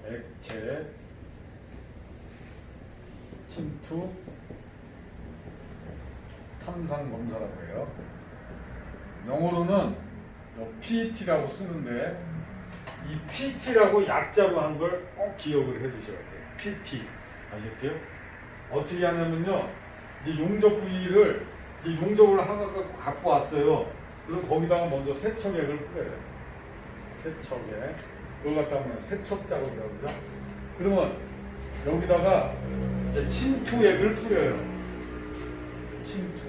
액체 침투 탐상 검사라고 해요. 영어로는 PET라고 쓰는데 이 PET라고 약자로 한 걸 꼭 기억을 해두셔야 돼요. PT 아셨죠? 어떻게 하냐면요, 이 용접 부위를 이 용접을 갖고 왔어요. 그리고 거기다가 먼저 세척액을 뿌려요. 세척액. 그걸 갖다 보면 세척 작업이라고 그러죠. 그러면 여기다가 이제 침투액을 뿌려요. 침투.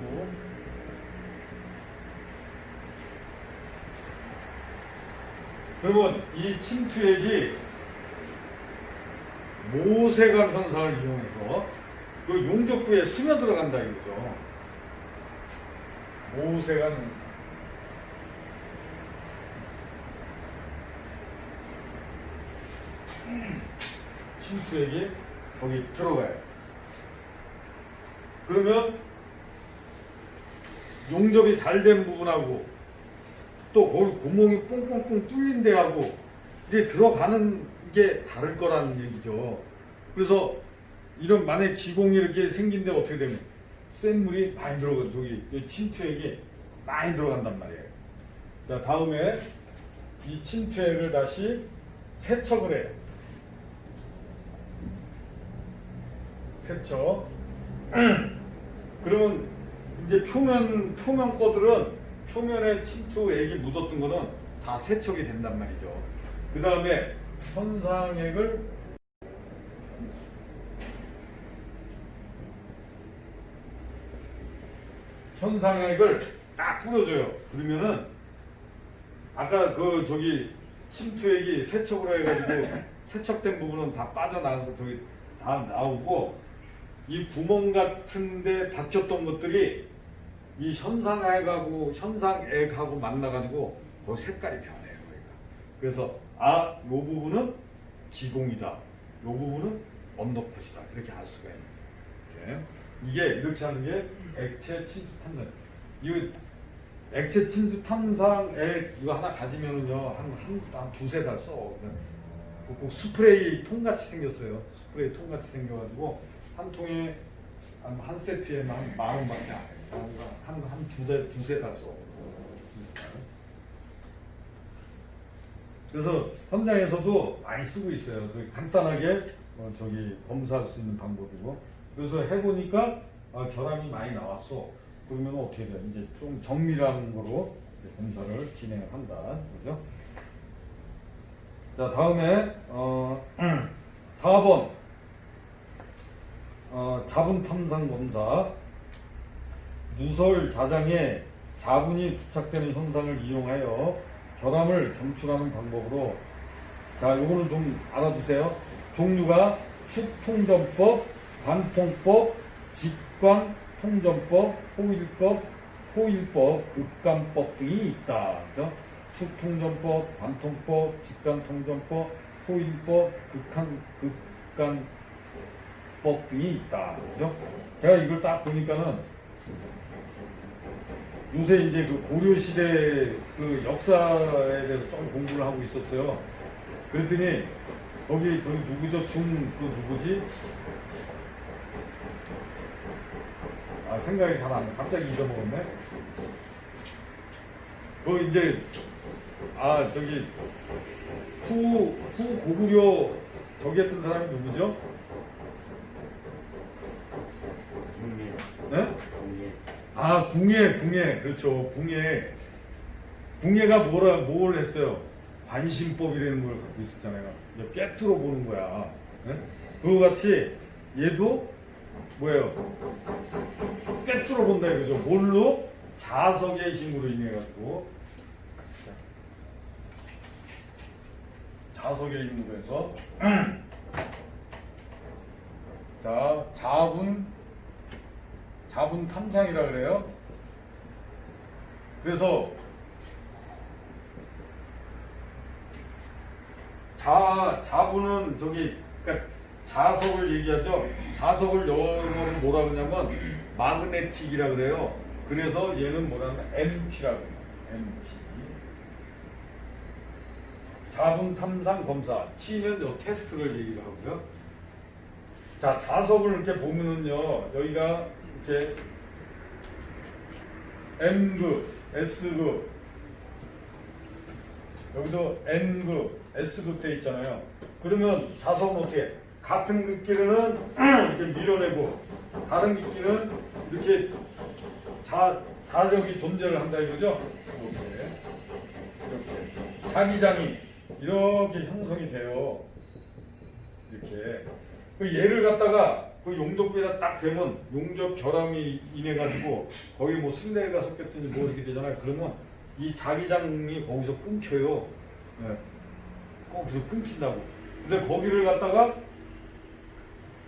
그러면 이 침투액이 모세관 현상을 이용해서 그 용접부에 스며 들어간다 이거죠. 모세관 현상. 침투액이 거기 들어가요. 그러면 용접이 잘 된 부분하고 또 거기 구멍이 뽕뽕뽕 뚫린 데하고 이게 들어가는 게 다를 거라는 얘기죠. 그래서 이런 만약 기공이 이렇게 생긴데 어떻게 되면 센 물이 많이 들어가요. 저기 침투액이 많이 들어간단 말이에요. 자, 다음에 이 침투액을 다시 세척을 해요. 세척. 그러면 이제 표면 거들은 표면에 침투액이 묻었던 거는 다 세척이 된단 말이죠. 그 다음에 현상액을 딱 뿌려줘요. 그러면은 아까 그 저기 침투액이 세척으로 해가지고 세척된 부분은 다 빠져나가고 저기 다 나오고 이 구멍 같은데 닫혔던 것들이 이 현상액하고 만나가지고 그 색깔이 변해요. 그래서 요 부분은 기공이다, 요 부분은 언더컷이다 이렇게 알 수가 있는. 이게 이렇게 하는 게 액체 침투 탐상. 이 액체 침투 탐상액 이거 하나 가지면은요 한 두세 달 써. 그 스프레이 통 같이 생겼어요. 스프레이 통 같이 생겨가지고 한 통에 한 세트에만 10,000원밖에 안 해요. 한 두세 달 써. 그래서 현장에서도 많이 쓰고 있어요. 간단하게 검사할 수 있는 방법이고. 그래서 해보니까 결함이 많이 나왔어. 그러면 어떻게 돼? 이제 좀 정밀한 거로 검사를 진행한다. 그죠? 자, 다음에 4번 자분 탐상 검사. 누설 자장에 자분이 부착되는 현상을 이용하여 결함을 검출하는 방법으로, 자, 요거는 좀 알아두세요. 종류가 축통전법, 관통법, 직관 통전법, 호일법, 흡감법 등이 있다. 그죠? 수통전법, 반통법, 직간통전법, 호인법, 극간법 등이 있다. 그죠? 제가 이걸 딱 보니까는 요새 이제 그 고려시대 그 역사에 대해서 좀 공부를 하고 있었어요. 그랬더니 거기 저기 누구죠? 그 누구지? 아, 생각이 잘 안 나. 갑자기 잊어먹었네. 그 이제 저기 후 고구려 저기 했던 사람이 누구죠? 승리. 네? 승리. 아, 궁예. 그렇죠. 궁예가 뭘 했어요? 관심법이라는 걸 갖고 있었잖아요. 이제 꿰뚫어 보는 거야. 네? 그거 같이 얘도 뭐예요? 꿰뚫어 본다 이거죠. 뭘로? 자석의 힘으로 인해 갖고 자석의 힘으로 해서 자, 자분 탐상이라 그래요. 그래서 자분은 저기 그러니까 자석을 얘기하죠. 자석을 영어로 뭐라 그러냐면 마그네틱이라 그래요. 그래서 얘는 뭐라면 MT라고 해요. MT. 자분 탐상 검사. T는 요 테스트를 얘기를 하고요. 자, 자석을 이렇게 보면은요, 여기가 이렇게 N급, S급, 여기도 N급, S급 돼 있잖아요. 그러면 자석은 어떻게? 같은 급끼리는 이렇게 밀어내고, 다른 급끼리는 이렇게 자적이 존재를 한다 이거죠? 이렇게. 자기장이 이렇게 형성이 돼요. 이렇게. 그 얘를 갖다가 그 용접부에다 딱 대면 용접 결함이 인해가지고 거기 뭐 순례가 섞였든지 뭐 이렇게 되잖아요. 그러면 이 자기장이 거기서 끊겨요. 네. 거기서 끊긴다고. 근데 거기를 갖다가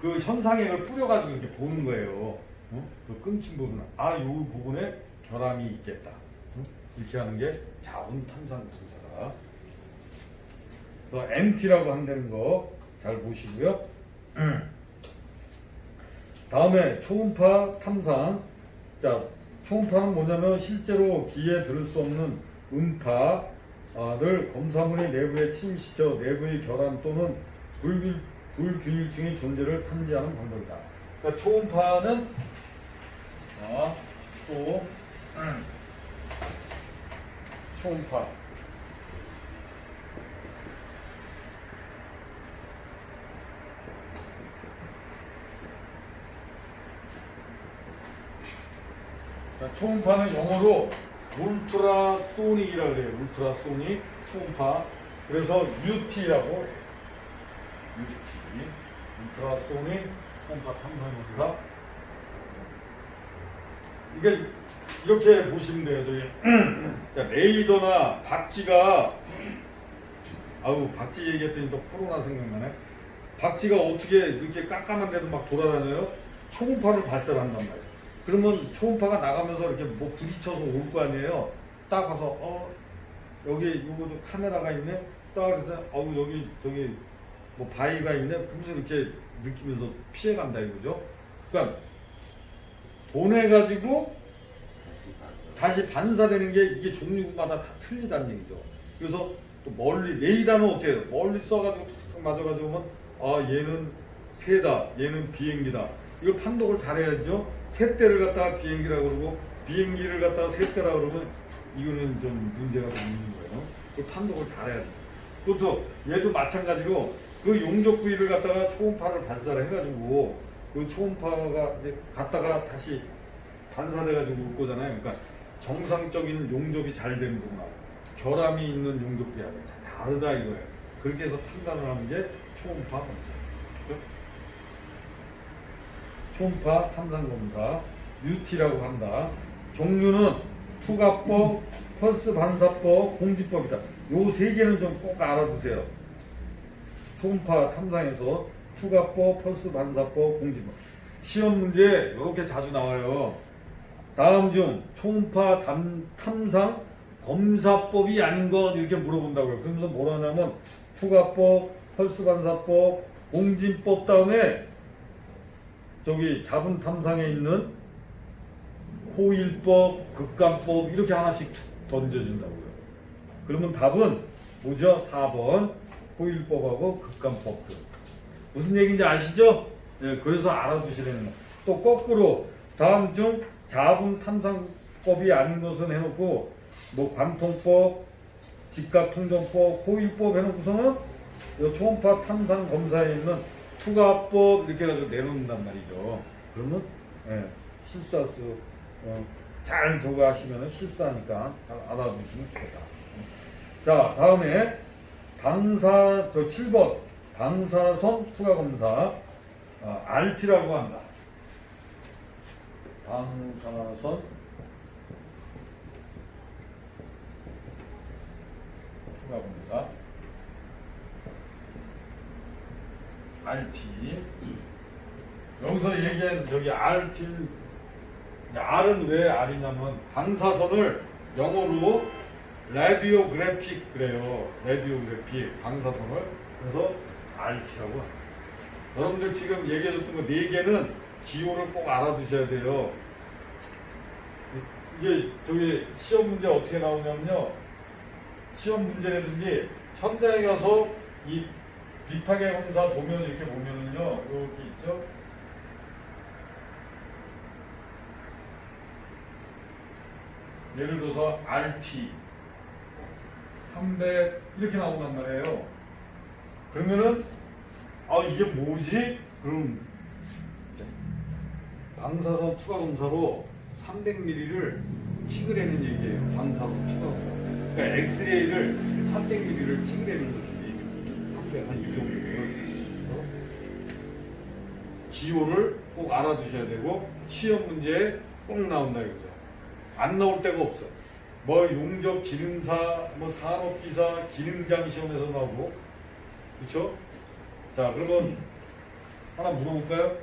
그 현상액을 뿌려가지고 이렇게 보는 거예요. 그 끊긴 부분. 이 부분에 결함이 있겠다. 이렇게 하는 게 자분 탐상 검사다. 그래서 MT라고 한다는 거 잘 보시고요. 다음에 초음파 탐상. 자, 초음파는 뭐냐면 실제로 귀에 들을 수 없는 음파를 검사물의 내부에 침입시켜 내부의 결함 또는 불균일층의 존재를 탐지하는 방법이다. 그러니까 초음파는 초음파. 자, 초음파는 영어로 울트라소닉이라고 그래요. 울트라소닉 초음파. 그래서 UT라고 울트라소닉 초음파 탐상입니다. 이게 이렇게 보시면 돼요. 저기 레이더나 박쥐가 박쥐 얘기했더니 또 코로나 생각나네. 박쥐가 어떻게 이렇게 깜깜한 데도 막 돌아다녀요? 초음파를 발사한단 말이에요. 그러면 초음파가 나가면서 이렇게 뭐 부딪혀서 올 거 아니에요. 딱 가서 여기 요거 카메라가 있네. 딱 그래서 여기 저기 뭐 바위가 있네. 그러면서 이렇게 느끼면서 피해간다 이거죠. 그러니까 보내가지고 다시 반사되는 게 이게 종류마다 다 틀리다는 얘기죠. 그래서 또 멀리 레이더는 어떻게 해요? 멀리 쏴가지고 툭툭 맞아가지고 보면 얘는 새다, 얘는 비행기다. 이걸 판독을 잘해야죠. 새떼를 갖다가 비행기라고 그러고 비행기를 갖다가 새떼라고 그러면 이거는 좀 문제가 좀 있는 거예요. 그 판독을 잘해야 돼요. 또 얘도 마찬가지로 그 용접 부위를 갖다가 초음파를 발사를 해가지고 그 초음파가 이제 갔다가 다시 반사돼가지고 올 거잖아요. 그러니까 정상적인 용접이 잘 되는 거나 결함이 있는 용접 부위하고 다르다 이거예요. 그렇게 해서 판단을 하는 게 초음파 검사. 초음파 탐상 검사 UT라고 한다. 종류는 투과법, 펄스 반사법, 공지법이다. 요 세 개는 좀 꼭 알아두세요. 초음파 탐상에서 투과법, 펄스 반사법, 공지법. 시험 문제 이렇게 자주 나와요. 다음 중 초음파 탐상 검사법이 아닌 것 이렇게 물어본다고요. 그러면서 뭐라 하냐면 투가법, 헐수반사법, 공진법 다음에 저기 자본탐상에 있는 호일법, 극감법 이렇게 하나씩 던져진다고요. 그러면 답은 뭐죠? 4번 호일법하고 극감법. 무슨 얘기인지 아시죠? 예, 그래서 알아두시라는 거. 또 거꾸로 다음 중 자본탐상법이 아닌 것은 해놓고 뭐 관통법, 집값통정법, 호일법 해놓고서는 이 초음파 탐상 검사에 있는 투가법 이렇게 해가지고 내놓는단 말이죠. 그러면 예, 실수할 수 잘 저거 하시면 실수하니까 잘 알아두시면 좋겠다. 자, 다음에 방사 저 7번 방사선 투가 검사 RT라고 한다. 방사선 투가 검사 RT. 여기서 얘기한 저기 RT R은 왜 R이냐면 방사선을 영어로 라디오그래픽 그래요. 라디오그래픽 방사선을 그래서 RT라고 합니다. 여러분들 지금 얘기해줬던 거 4개는 기호를 꼭 알아두셔야 돼요. 이게 저기 시험 문제 어떻게 나오냐면요. 시험 문제라든지 현장에 가서 이 비파계 검사 보면 이렇게 보면은요. 이렇게 있죠. 예를 들어서 RT 300 이렇게 나온단 말이에요. 그러면은 이게 뭐지? 그럼 방사선 투과 검사로 300mm를 찍으라는 얘기예요. 방사선 투과 검사. 그러니까 엑스레이를 300mm를 찍으라는 거지. 300 한 이 정도를. 기호를 꼭 알아두셔야 되고 시험 문제에 꼭 나온다 이거죠. 안 나올 데가 없어. 뭐 용접 기능사, 뭐 산업기사, 기능장 시험에서 나오고, 그렇죠? 자, 그러면 하나 물어볼까요?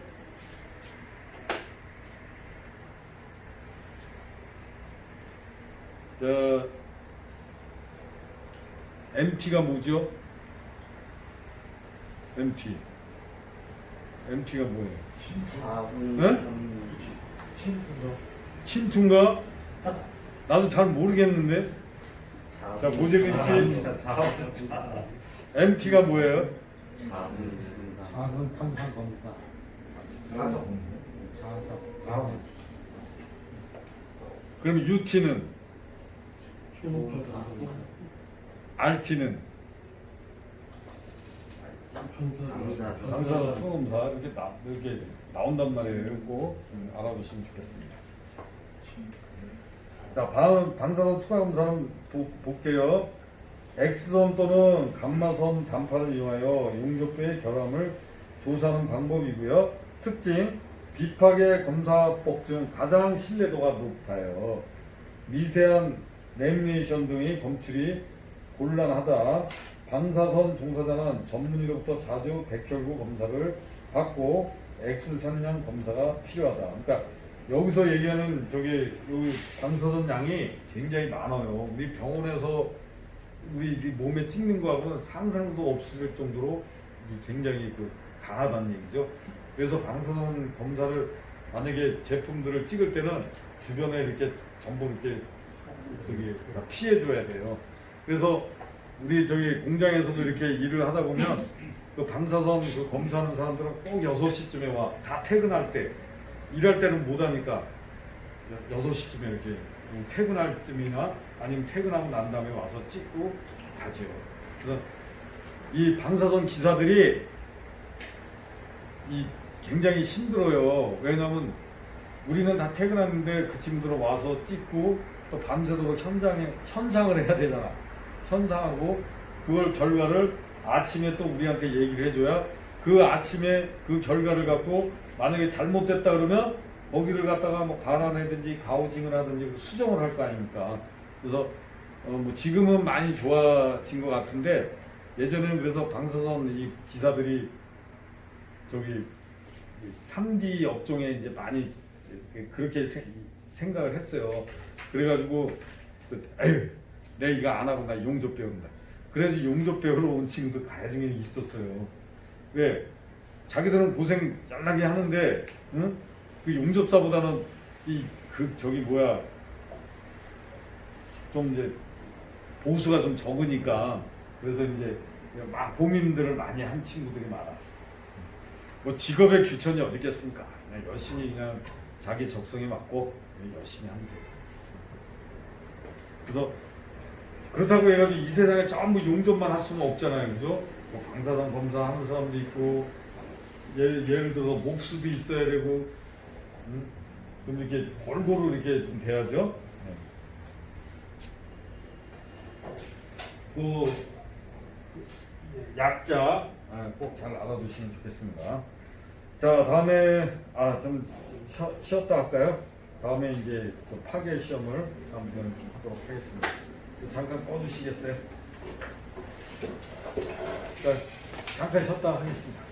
자, MT가 뭐죠? MT가 뭐예요? 침투인가? 나도 잘 모르겠는데. 자, 모재근 씨. MT가 뭐예요? 자본 탐사 검사. 사석. 자석. 그럼 UT는? RT는? 방사선 투검사 이렇게 나온단 말이에요. 이거 알아두시면 좋겠습니다. 자, 방사선 투과 검사는 볼게요. X선 또는 감마선 단파를 이용하여 용접부의 결함을 조사하는 방법이고요. 특징, 비파계 검사법 중 가장 신뢰도가 높아요. 미세한 레미네이션 등의 검출이 곤란하다. 방사선 종사자는 전문의로부터 자주 백혈구 검사를 받고 X선량 검사가 필요하다. 그러니까 여기서 얘기하는 저기 방사선 양이 굉장히 많아요. 우리 병원에서 우리 몸에 찍는 거하고는 상상도 없을 정도로 굉장히 강하다는 얘기죠. 그래서 방사선 검사를 만약에 제품들을 찍을 때는 주변에 이렇게 전부 이렇게 저기 피해줘야 돼요. 그래서 우리 저기 공장에서도 이렇게 일을 하다 보면 그 방사선 검사하는 사람들은 꼭 6시쯤에 와. 다 퇴근할 때. 일할 때는 못 하니까 6시쯤에 이렇게 퇴근할 쯤이나 아니면 퇴근하고 난 다음에 와서 찍고 가죠. 그래서 이 방사선 기사들이 굉장히 힘들어요. 왜냐하면 우리는 다 퇴근하는데 그 친구들은 와서 찍고 또 밤새도록 현상을 해야 되잖아. 현상하고 그걸 결과를 아침에 또 우리한테 얘기를 해줘야 그 아침에 그 결과를 갖고 만약에 잘못됐다 그러면 거기를 갖다가 뭐 관할하든지 가우징을 하든지 수정을 할 거 아닙니까. 그래서 뭐 지금은 많이 좋아진 것 같은데 예전에는 그래서 방사선 이 기사들이 저기 3D 업종에 이제 많이 그렇게 생각을 했어요. 그래가지고 에휴 내가 이거 안 하고 나 용접 배운다. 그래서 용접 배우러 온 친구들 가야중에 있었어요. 왜? 자기들은 고생 짤나게 하는데, 응? 그 용접사보다는 저기 뭐야, 좀 이제 보수가 좀 적으니까, 그래서 이제 막 고민들을 많이 한 친구들이 많았어. 뭐 직업의 규천이 어디 있겠습니까? 그냥 열심히 그냥 자기 적성에 맞고 열심히 하면 돼. 그래서 그렇다고 해가지고 이 세상에 전부 용접만 할 수는 없잖아요, 그죠? 뭐 방사선 검사하는 사람도 있고, 예를 들어서 목수도 있어야 되고, 좀 이렇게 골고루 이렇게 좀 돼야죠. 그 약자 꼭 잘 알아두시면 좋겠습니다. 자, 다음에 좀 쉬었다 할까요? 다음에 이제 그 파괴 시험을 한번 하도록 하겠습니다. 잠깐 꺼주시겠어요? 자, 잠깐 쉬었다 하겠습니다.